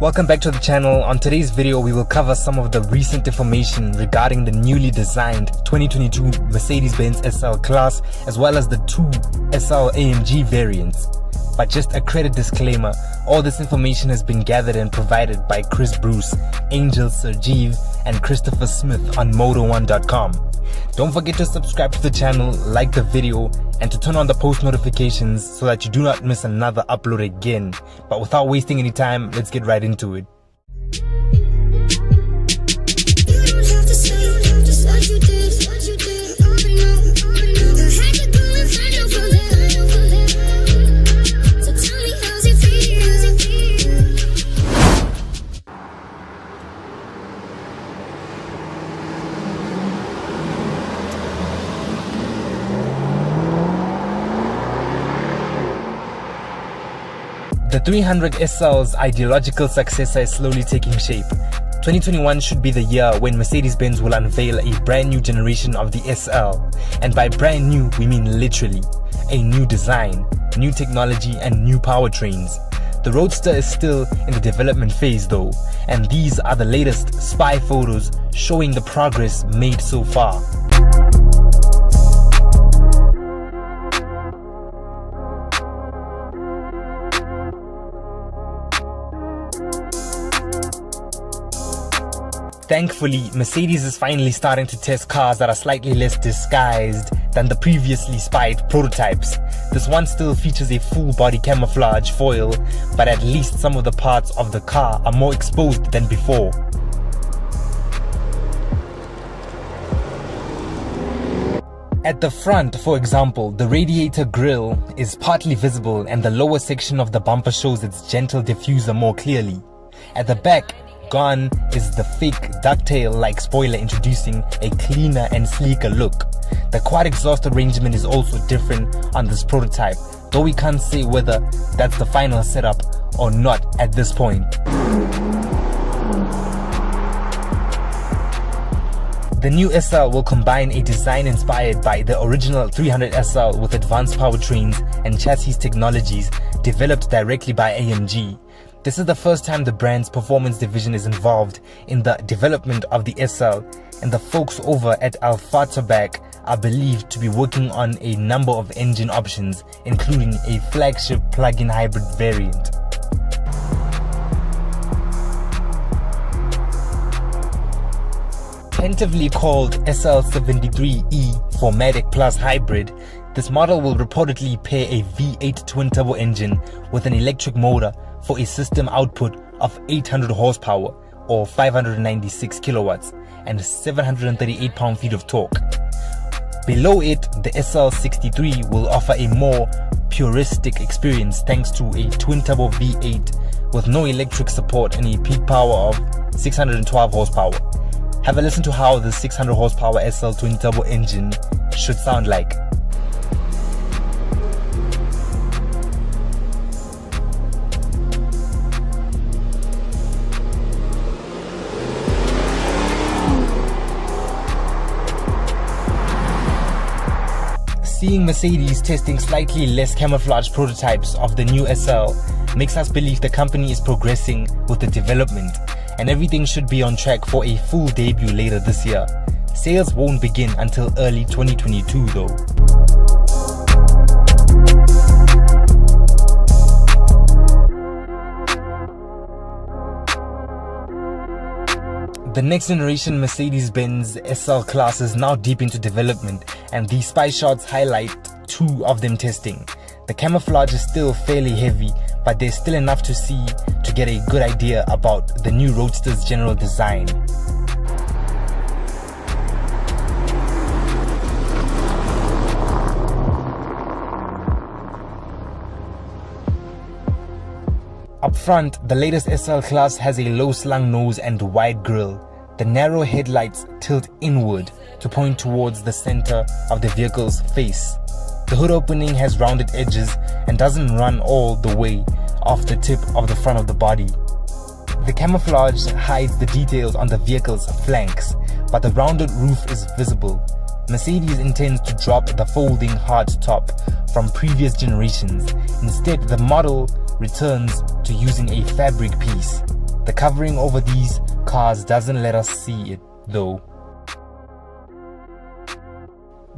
Welcome back to the channel. On today's video, we will cover some of the recent information regarding the newly designed 2022 Mercedes-Benz SL class, as well as the two SL AMG variants. But just a credit disclaimer, all this information has been gathered and provided by Chris Bruce, Angel Sergeev, and Christopher Smith on Moto1.com. Don't forget to subscribe to the channel, like the video, and to turn on the post notifications so that you do not miss another upload again. But without wasting any time, let's get right into it. The 300 SL's ideological successor is slowly taking shape. 2021 should be the year when Mercedes-Benz will unveil a brand new generation of the SL. And by brand new, we mean literally. A new design, new technology, and new powertrains. The Roadster is still in the development phase though, and these are the latest spy photos showing the progress made so far. Thankfully, Mercedes is finally starting to test cars that are slightly less disguised than the previously spied prototypes. This one still features a full body camouflage foil, but at least some of the parts of the car are more exposed than before. At the front, for example, the radiator grille is partly visible and the lower section of the bumper shows its gentle diffuser more clearly. At the back, gone is the fake ducktail-like spoiler, introducing a cleaner and sleeker look. The quad exhaust arrangement is also different on this prototype, though we can't say whether that's the final setup or not at this point. The new SL will combine a design inspired by the original 300 SL with advanced powertrains and chassis technologies developed directly by AMG. This is the first time the brand's performance division is involved in the development of the SL, and the folks over at Alpha Tobacco are believed to be working on a number of engine options, including a flagship plug-in hybrid variant. Tentatively called SL73E 4MATIC Plus Hybrid, this model will reportedly pair a V8 twin-turbo engine with an electric motor for a system output of 800 horsepower or 596 kilowatts and 738 pound-feet of torque. Below it, the SL63 will offer a more puristic experience thanks to a twin-turbo V8 with no electric support and a peak power of 612 horsepower. Have a listen to how the 600 horsepower SL twin-turbo engine should sound like. Seeing Mercedes testing slightly less camouflaged prototypes of the new SL makes us believe the company is progressing with the development, and everything should be on track for a full debut later this year. Sales won't begin until early 2022 though. The next generation Mercedes-Benz SL class is now deep into development, and these spy shots highlight two of them testing. The camouflage is still fairly heavy, but there's still enough to see to get a good idea about the new Roadster's general design. Up front, the latest SL class has a low slung nose and wide grille. The narrow headlights tilt inward to point towards the center of the vehicle's face. The hood opening has rounded edges and doesn't run all the way off the tip of the front of the body. The camouflage hides the details on the vehicle's flanks, but the rounded roof is visible. Mercedes intends to drop the folding hardtop from previous generations. Instead, the model returns to using a fabric piece. The covering over these cars doesn't let us see it though.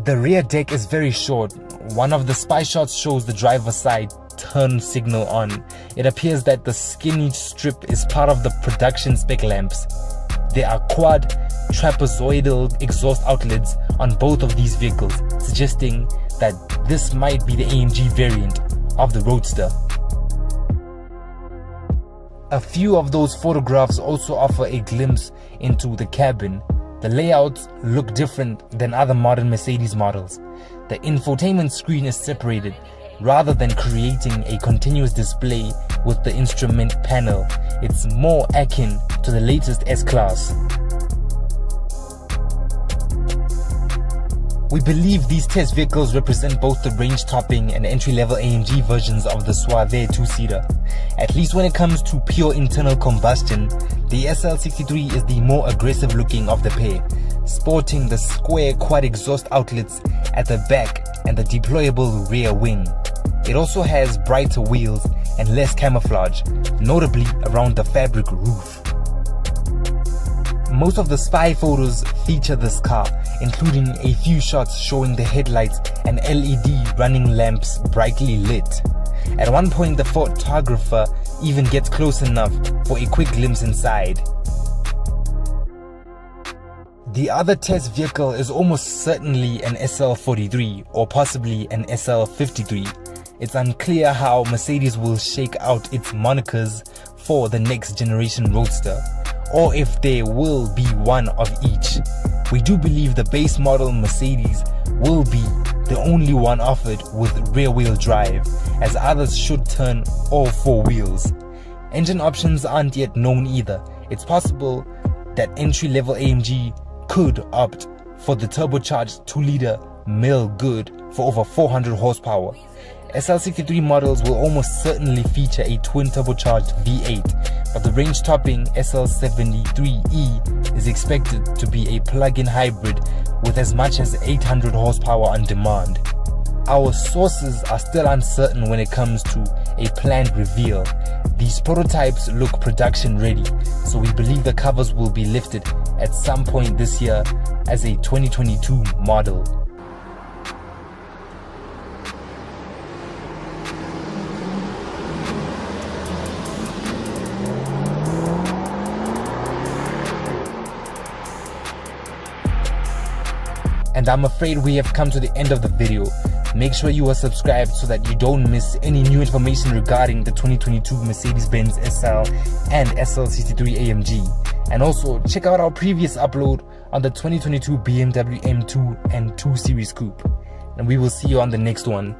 The rear deck is very short. One of the spy shots shows the driver's side turn signal on. It appears that the skinny strip is part of the production spec lamps. There are quad trapezoidal exhaust outlets on both of these vehicles, suggesting that this might be the AMG variant of the Roadster. A few of those photographs also offer a glimpse into the cabin. The layouts look different than other modern Mercedes models. The infotainment screen is separated rather than creating a continuous display with the instrument panel. It's more akin to the latest S-Class. We believe these test vehicles represent both the range-topping and entry-level AMG versions of the Suave two-seater. At least when it comes to pure internal combustion, the SL63 is the more aggressive-looking of the pair, sporting the square quad exhaust outlets at the back and the deployable rear wing. It also has brighter wheels and less camouflage, notably around the fabric roof. Most of the spy photos feature this car, including a few shots showing the headlights and LED running lamps brightly lit. At one point, the photographer even gets close enough for a quick glimpse inside. The other test vehicle is almost certainly an SL43 or possibly an SL53. It's unclear how Mercedes will shake out its monikers for the next generation Roadster, or if there will be one of each. We do believe the base model Mercedes will be the only one offered with rear-wheel drive, as others should turn all four wheels. Engine options aren't yet known either. It's possible that entry-level AMG could opt for the turbocharged 2-liter mill good for over 400 horsepower. SL63 models will almost certainly feature a twin turbocharged V8, but the range-topping SL73E is expected to be a plug-in hybrid with as much as 800 horsepower on demand. Our sources are still uncertain when it comes to a planned reveal. These prototypes look production ready, so we believe the covers will be lifted at some point this year as a 2022 model. And I'm afraid we have come to the end of the video. Make sure you are subscribed so that you don't miss any new information regarding the 2022 Mercedes-Benz SL and SL63 AMG. And also check out our previous upload on the 2022 BMW M2 and 2 Series Coupe. And we will see you on the next one.